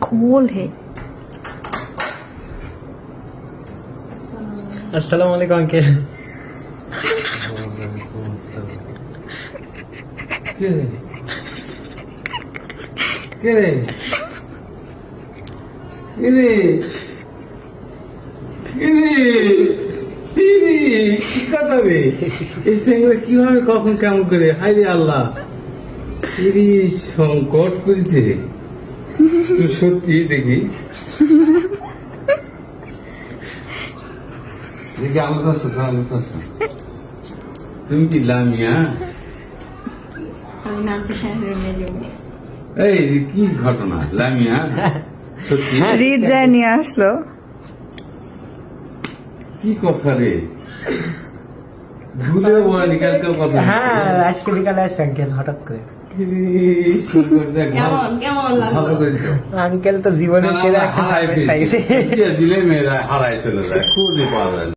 खोल है। अस्सलाम वालेकुम अंकल। কে রে কে রে কে রে কে রে কে রে কি কথা রে এই সেগুলো কিভাবে কখন কেমন করে হাই রে আল্লাহ ইরি সংকট করেছে তুই সত্যি দেখি দেখি আলাদা আলাদা তুমি কি লামিয়া এই কি ঘটনা লামিয়া সত্যি রিদ যায় নিয়ে আসলো। কি কথা রে ভুলে বলি কালকে কথা হ্যাঁ আজকে বিকালে আসছে আঙ্কেল হঠাৎ করে। ভালো করেছো আঙ্কেল তো জীবনের সেরা একটা সারপ্রাইজ পাইছে। দিলে মেয়েরা হারায় চলে যায় খুঁজে পাওয়া যায় না।